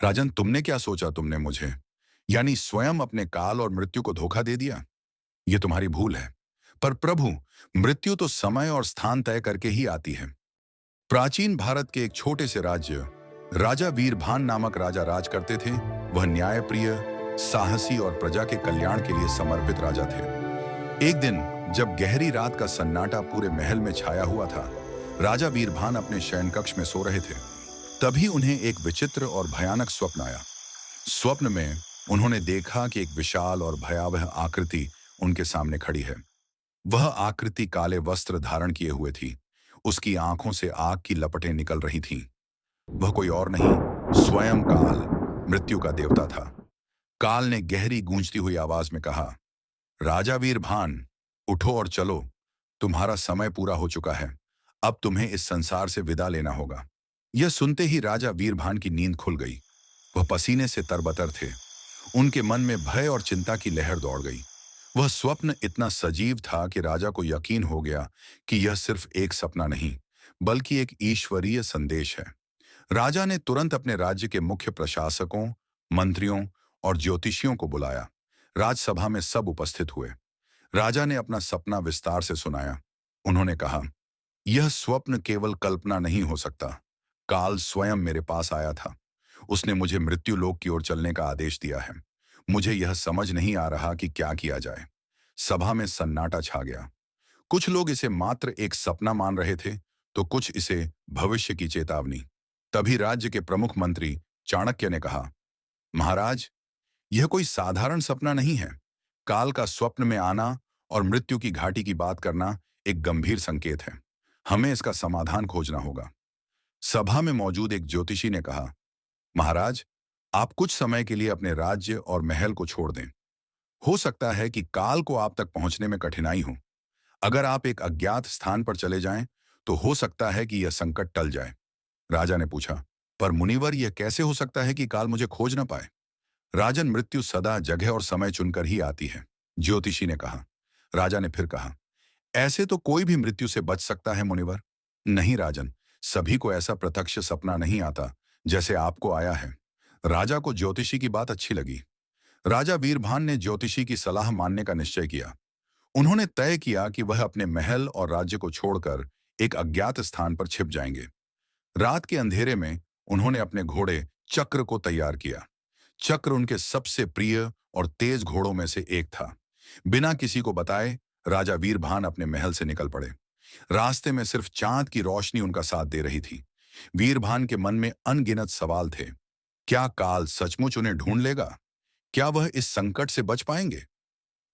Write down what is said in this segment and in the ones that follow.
राजन, तुमने क्या सोचा तुमने मुझे? यानी स्वयं अपने काल और मृत्यु को धोखा दे दिया? ये तुम्हारी भूल है। पर प्रभु, मृत्यु तो समय और स्थान तय करके ही आती है। प्राचीन भारत के एक छोटे से राज्य, राजा वीरभान नामक राजा राज करते थे। वह न्यायप्रिय, साहसी और प्रजा के कल्याण के लिए समर्पित राजा थे। एक दिन जब गहरी रात का सन्नाटा पूरे महल में छाया हुआ था, राजा वीरभान अपने शयन कक्ष में सो रहे थे। तभी उन्हें एक विचित्र और भयानक स्वप्न आया। स्वप्न में उन्होंने देखा कि एक विशाल और भयावह आकृति उनके सामने खड़ी है। वह आकृति काले वस्त्र धारण किए हुए थी। उसकी आंखों से आग की लपटें निकल रही थीं। वह कोई और नहीं, स्वयं काल, मृत्यु का देवता था। काल ने गहरी गूंजती हुई आवाज में कहा, राजा वीरभान, उठो और चलो। तुम्हारा समय पूरा हो चुका है। अब तुम्हें इस संसार से विदा लेना होगा। यह सुनते ही राजा वीरभान की नींद खुल गई। वह पसीने से तरबतर थे। उनके मन में भय और चिंता की लहर दौड़ गई। वह स्वप्न इतना सजीव था कि राजा को यकीन हो गया कि यह सिर्फ एक सपना नहीं, बल्कि एक ईश्वरीय संदेश है। राजा ने तुरंत अपने राज्य के मुख्य प्रशासकों, मंत्रियों और ज्योतिषियों को बुलाया। राजसभा में सब उपस्थित हुए। राजा ने अपना सपना विस्तार से सुनाया। उन्होंने कहा, यह स्वप्न केवल कल्पना नहीं हो सकता। काल स्वयं मेरे पास आया था। उसने मुझे मृत्यु लोक की ओर चलने का आदेश दिया है। मुझे यह समझ नहीं आ रहा कि क्या किया जाए। सभा में सन्नाटा छा गया। कुछ लोग इसे मात्र एक सपना मान रहे थे, तो कुछ इसे भविष्य की चेतावनी। तभी राज्य के प्रमुख मंत्री चाणक्य ने कहा, महाराज, यह कोई साधारण सपना नहीं है। काल का स्वप्न में आना और मृत्यु की घाटी की बात करना एक गंभीर संकेत है। हमें इसका समाधान खोजना होगा। सभा में मौजूद एक ज्योतिषी ने कहा, महाराज, आप कुछ समय के लिए अपने राज्य और महल को छोड़ दें। हो सकता है कि काल को आप तक पहुंचने में कठिनाई हो। अगर आप एक अज्ञात स्थान पर चले जाएं, तो हो सकता है कि यह संकट टल जाए। राजा ने पूछा, पर मुनिवर, यह कैसे हो सकता है कि काल मुझे खोज न पाए? राजन, मृत्यु सदा जगह और समय चुनकर ही आती है, ज्योतिषी ने कहा। राजा ने फिर कहा, ऐसे तो कोई भी मृत्यु से बच सकता है मुनिवर। नहीं राजन, सभी को ऐसा प्रत्यक्ष सपना नहीं आता जैसे आपको आया है। राजा को ज्योतिषी की बात अच्छी लगी। राजा वीरभान ने ज्योतिषी की सलाह मानने का निश्चय किया। उन्होंने तय किया कि वह अपने महल और राज्य को छोड़कर एक अज्ञात स्थान पर छिप जाएंगे। रात के अंधेरे में उन्होंने अपने घोड़े चक्र को तैयार किया। चक्र उनके सबसे प्रिय और तेज घोड़ों में से एक था। बिना किसी को बताए राजा वीरभान अपने महल से निकल पड़े। रास्ते में सिर्फ चांद की रोशनी उनका साथ दे रही थी। वीरभान के मन में अनगिनत सवाल थे। क्या काल सचमुच उन्हें ढूंढ लेगा? क्या वह इस संकट से बच पाएंगे?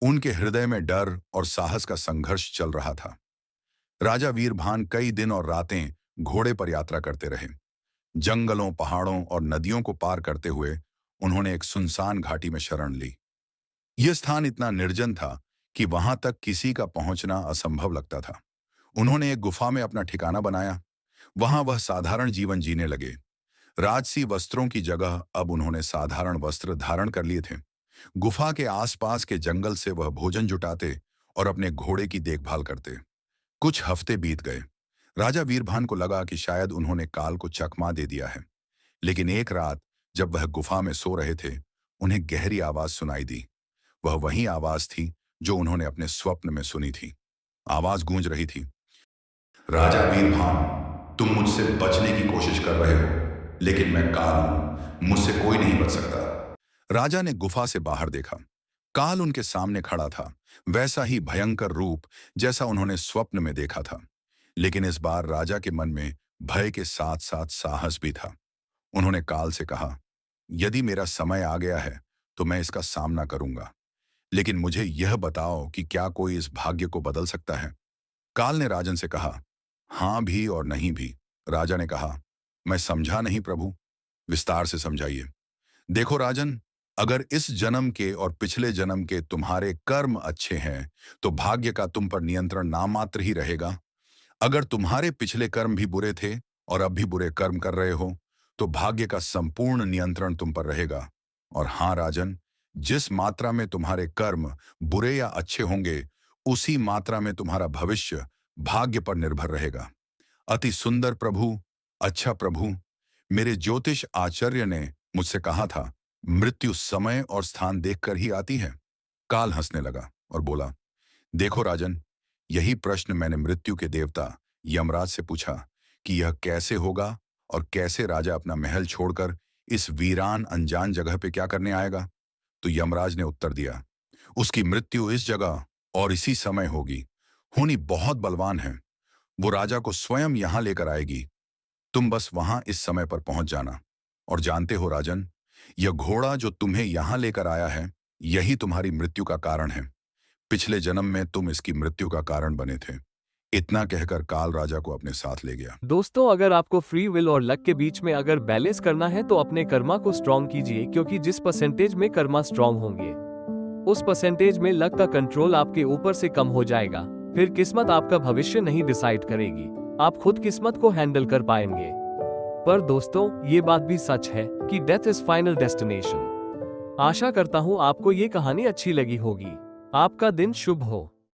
उनके हृदय में डर और साहस का संघर्ष चल रहा था। राजा वीरभान कई दिन और रातें घोड़े पर यात्रा करते रहे। जंगलों, पहाड़ों और नदियों को पार करते हुए उन्होंने एक सुनसान घाटी में शरण ली। यह स्थान इतना निर्जन था कि वहां तक किसी का पहुंचना असंभव लगता था। उन्होंने एक गुफा में अपना ठिकाना बनाया। वहां वह साधारण जीवन जीने लगे। राजसी वस्त्रों की जगह अब उन्होंने साधारण वस्त्र धारण कर लिए थे। गुफा के आसपास के जंगल से वह भोजन जुटाते और अपने घोड़े की देखभाल करते। कुछ हफ्ते बीत गए। राजा वीरभान को लगा कि शायद उन्होंने काल को चकमा दे दिया है। लेकिन एक रात जब वह गुफा में सो रहे थे, उन्हें गहरी आवाज सुनाई दी। वह वही आवाज थी जो उन्होंने अपने स्वप्न में सुनी थी। आवाज गूंज रही थी, राजा वीरभान, तुम मुझसे बचने की कोशिश कर रहे हो, लेकिन मैं काल हूं, मुझसे कोई नहीं बच सकता। राजा ने गुफा से बाहर देखा। काल उनके सामने खड़ा था, वैसा ही भयंकर रूप जैसा उन्होंने स्वप्न में देखा था। लेकिन इस बार राजा के मन में भय के साथ साथ साहस भी था। उन्होंने काल से कहा, यदि मेरा समय आ गया है तो मैं इसका सामना करूंगा, लेकिन मुझे यह बताओ कि क्या कोई इस भाग्य को बदल सकता है? काल ने राजन से कहा, हां भी और नहीं भी। राजा ने कहा, मैं समझा नहीं प्रभु, विस्तार से समझाइए। देखो राजन, अगर इस जन्म के और पिछले जन्म के तुम्हारे कर्म अच्छे हैं तो भाग्य का तुम पर नियंत्रण नाम मात्र ही रहेगा। अगर तुम्हारे पिछले कर्म भी बुरे थे और अब भी बुरे कर्म कर रहे हो, तो भाग्य का संपूर्ण नियंत्रण तुम पर रहेगा। और हां राजन, जिस मात्रा में तुम्हारे कर्म बुरे या अच्छे होंगे, उसी मात्रा में तुम्हारा भविष्य भाग्य पर निर्भर रहेगा। अति सुंदर प्रभु, अच्छा प्रभु, मेरे ज्योतिष आचार्य ने मुझसे कहा था, मृत्यु समय और स्थान देखकर ही आती है। काल हंसने लगा और बोला, देखो राजन, यही प्रश्न मैंने मृत्यु के देवता यमराज से पूछा कि यह कैसे होगा और कैसे राजा अपना महल छोड़कर इस वीरान अनजान जगह पे क्या करने आएगा। तो यमराज ने उत्तर दिया, उसकी मृत्यु इस जगह और इसी समय होगी। होनी बहुत बलवान है, वो राजा को स्वयं यहां लेकर आएगी। तुम बस वहां इस समय पर पहुंच जाना। और जानते हो राजन, यह घोड़ा जो तुम्हें यहां लेकर आया है, यही तुम्हारी मृत्यु का कारण है। पिछले जन्म में तुम इसकी मृत्यु का कारण बने थे। इतना कहकर काल राजा को अपने साथ ले गया। दोस्तों, अगर आपको फ्री विल और लक के बीच में अगर बैलेंस करना है तो अपने कर्मा को स्ट्रॉन्ग कीजिए, क्योंकि जिस परसेंटेज में कर्मा स्ट्रॉन्ग होंगे उस परसेंटेज में लक का कंट्रोल आपके ऊपर से कम हो जाएगा। फिर किस्मत आपका भविष्य नहीं डिसाइड करेगी, आप खुद किस्मत को हैंडल कर पाएंगे। पर दोस्तों, ये बात भी सच है कि डेथ इज फाइनल डेस्टिनेशन। आशा करता हूँ आपको ये कहानी अच्छी लगी होगी। आपका दिन शुभ हो।